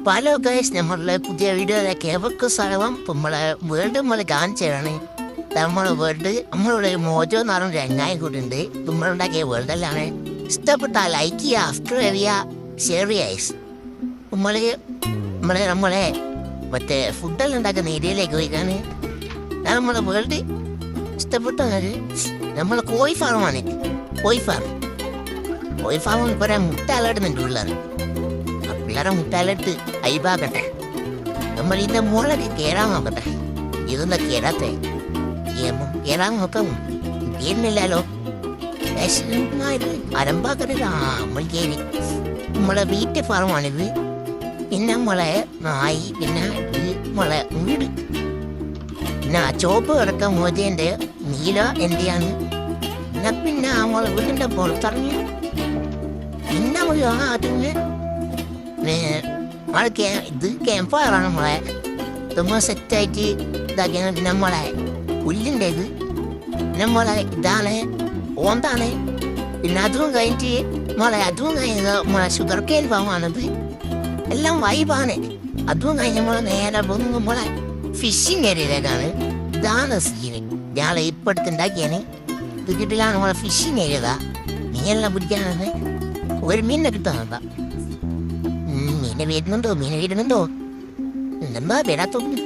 Hello guys, നമ്മളുടെ പുതിയ വീഡിയോയിലേക്ക് ഏവർക്കും സ്വാഗതം. നമ്മളെ വേൾഡ് നമ്മൾ കാണിച്ചാണ്. നമ്മളെ വേൾഡ് നമ്മളുടെ മോജോ എന്ന് പറഞ്ഞ രണ്ടായി കൂട്ടുണ്ട്. നമ്മളുണ്ടാക്കിയ വേൾഡല്ലാണ്. ഇഷ്ടപ്പെട്ടാൽ ലൈക്ക് ചെയ്യുക, സബ്സ്ക്രൈബ് ചെയ്യുക, ഷെയർ ചെയ്യുക. നമ്മളെ മറ്റേ ഫുഡെല്ലാം ഉണ്ടാക്കുന്ന ഏരിയയിലേക്ക് പോയിക്കാണ്. നമ്മളെ വേൾഡ് ഇഷ്ടപ്പെട്ടത് നമ്മളെ കോഴി ഫാമാണ്. കോഴി ഫാം ഇപ്പോൾ മുട്ട അലടുന്നുണ്ട് പിള്ളേരെ മുട്ടാലിട്ട് അയിപ്പാക്കട്ടെ. നമ്മൾ ഇതിന്റെ മുകളിൽ കയറാൻ നോക്കട്ടെ. ഇതൊന്നും കയറാത്തെ കയറാൻ നോക്കാം. കയറുന്നില്ലല്ലോ. അരമ്പാക്കരുത്. നമ്മൾ കയറി. നമ്മളെ വീട്ട് ഫാമാണിത്. പിന്നെ നമ്മളെ നായി, പിന്നെ നമ്മളെ വീട്, പിന്നെ ആ ചോപ്പ് കിടക്കാൻ മോദിന്റെ നീല എന്റെയാണ്. പിന്നെ നമ്മളെ വീടിന്റെ പുറത്തിറങ്ങി പിന്നെ അതിന് ഇത് ക്യാമ്പ് ഫയറാണ്. നമ്മളെ നമ്മൾ സെറ്റായിട്ട് ഇതാക്കിയാണ്. നമ്മളെ പുല്ലിൻ്റെ ഇത് നമ്മളെ ഇതാണ് ഓന്താണ്. പിന്നെ അതും കഴിഞ്ഞിട്ട് അതും കഴിഞ്ഞത് നമ്മളെ ഷുഗർ കെയിൻ ഫാമാണിത്. എല്ലാം വൈബാണ്. അതും കഴിഞ്ഞ് നമ്മൾ നേരെ പോകുന്നത് നമ്മളെ ഫിഷിങ് ഏരിയയിലേക്കാണ്. ഇതാണ് സീന്. ഞാൻ ഇപ്പോഴത്തുണ്ടാക്കിയാണ്. ഇത് കിട്ടില്ല. നമ്മളെ ഫിഷിങ് ഏരിയതാ. മീനെല്ലാം പിടിക്കാനാണ്. ഒരു മീനിനെ കിട്ടാനുണ്ടാ. മീനെ വരുന്നുണ്ടോ എന്താ വരാത്തൊന്നും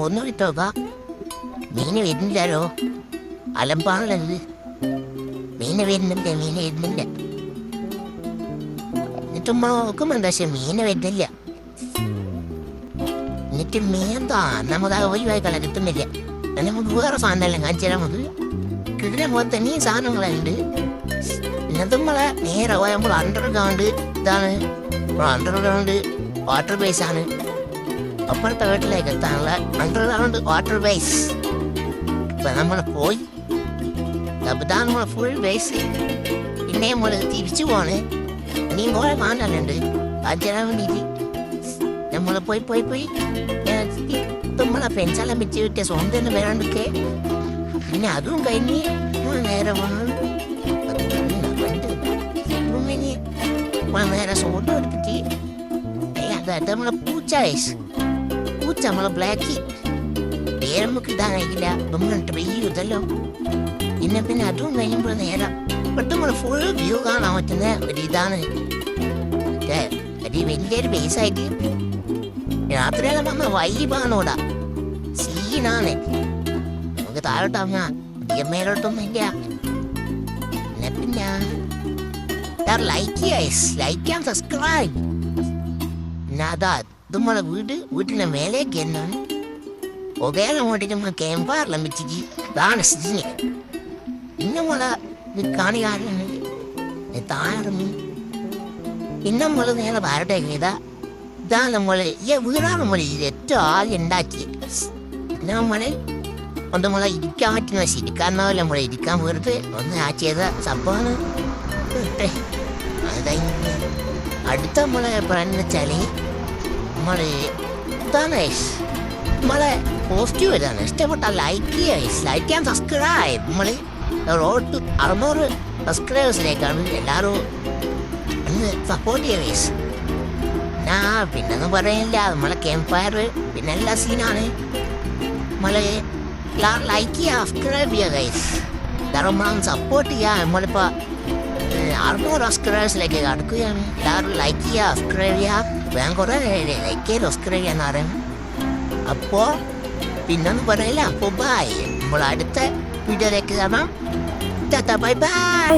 ഒന്ന് വിട്ടോക്ക. മീന് വരുന്നില്ലല്ലോ. അലമ്പാണല്ലോ. മീനെ വരുന്നില്ല. എന്നിട്ട് നമ്മൾ നോക്കുമ്പോ എന്താ മീനെ വരുന്നില്ല. എന്നിട്ട് മീനെന്താ നമുക്ക് ഒഴിവായി കളയാൻ കിട്ടുന്നില്ല. നമുക്ക് വേറെ സാധനമെല്ലാം കാണിച്ചു തരാൻ മതി. കിട്ടുന്ന പോലെ തന്നെ സാധനങ്ങളുണ്ട്. പിന്നെ നമ്മളെ നേരെ നമ്മൾ അണ്ടർഗ്രൗണ്ട് ഇതാണ്. അണ്ടർഗ്രൗണ്ട് വാട്ടർ ബേസ് ആണ്. അപ്പുറത്തെ വീട്ടിലേക്ക് എത്താനുള്ള അണ്ടർഗ്രൗണ്ട് വാട്ടർ ബേസ്. ഇപ്പൊ നമ്മൾ പോയി ഇതാണ് നമ്മളെ ഫുൾ ബേസ്. പിന്നെ നമ്മൾ തിരിച്ചു പോണ്. ഇനിയും കുറെ കാണാനുണ്ട്. അത് തരാൻ വേണ്ടിയിട്ട് നമ്മൾ പോയി നമ്മളെ ഫ്രണ്ട്സെല്ലാം വെച്ച് കിട്ടിയ സ്വന്തം വരാണ്ടൊക്കെ. പിന്നെ അതും കഴിഞ്ഞ് നേരെ നേരെ സോട്ട് എടുത്തിട്ട് അതായത് നമ്മളെ പൂച്ച നമ്മളെ ബ്ലാക്ക് പേര് നമുക്ക് ഇടാനായില്ല. നമ്മൾ ട്രൈ ചെയ്തല്ലോ. പിന്നെ അതും കഴിയുമ്പോൾ നേരം ഇപ്പോഴത്തെ നമ്മൾ ഫുൾ വ്യൂ കാണാൻ പറ്റുന്ന ഒരു ഇതാണ്. വലിയൊരു ബേസായിട്ട് രാത്രിയെല്ലാം വന്ന വൈബാണോടാ. സീനാണ്. നമുക്ക് താഴോട്ടാ മേലോട്ടൊന്നും ഇല്ല. പിന്നെ ലൈക്ക് ആൻഡ് സബ്സ്ക്രൈബ്. പിന്നെ നമ്മളെ വീട്ടിന്റെ മേലേക്ക് എന്നാണ് പുകയെല്ലാം ഓട്ടിട്ട് നമ്മൾ ക്യാമ്പറെല്ലാം വെച്ചിട്ട് ഇതാണ് സീന്. പിന്നെ നമ്മളെ കാണിക്കാറുണ്ട് താഴെ. പിന്നെ നമ്മൾ നേരെ വരട്ടേക്ക് ഇതാണ് നമ്മള് വീടാണ് നമ്മൾ ഏറ്റവും ആദ്യം ഉണ്ടാക്കിയത്. പിന്നെ നമ്മളെ ഇരിക്കാൻ പറ്റുന്ന ശരിക്കാരനാവില്ല. നമ്മളെ ഇരിക്കാൻ വെറുതെ ഒന്ന് ചെയ്ത സംഭവമാണ്. അടുത്ത നമ്മളെ പറയുന്ന വെച്ചാല് നമ്മള് ഇതാണ് നമ്മളെ പോസിറ്റീവ് ഇതാണ്. ഇഷ്ടപ്പെട്ട ലൈക്ക് ആൻഡ് സബ്സ്ക്രൈബ്. നമ്മള് റോഡ് ടു 600 സബ്സ്ക്രൈബേഴ്സിലേക്കാണ്. എല്ലാവരും ഒന്ന് സപ്പോർട്ട് ചെയ്യുക. പിന്നൊന്നും പറയുന്നില്ല. നമ്മളെ ക്യാമ്പ് ഫയർ പിന്നെ എല്ലാ സീനാണ്. നമ്മള് ലൈക്ക് ചെയ്യുക, സബ്സ്ക്രൈബ് ചെയ്യുക ഗൈസ്. നമ്മളൊന്ന് സപ്പോർട്ട് ചെയ്യുക. നമ്മളിപ്പോൾ 600 സബ്സ്ക്രൈബേഴ്സിലേക്ക് അടുക്കുകയാണ്. എല്ലാവരും ലൈക്ക് ചെയ്യുക, സബ്സ്ക്രൈബ് ചെയ്യുക. വേഗം കുറേ ലൈക്ക് ചെയ്ത് സബ്സ്ക്രൈബ് ചെയ്യാന്ന് പറയും. അപ്പോൾ പിന്നൊന്നും പറയില്ല. അപ്പോൾ ബൈ. നമ്മൾ അടുത്ത വീഡിയോയിലേക്ക് കാണാം. Bye bye.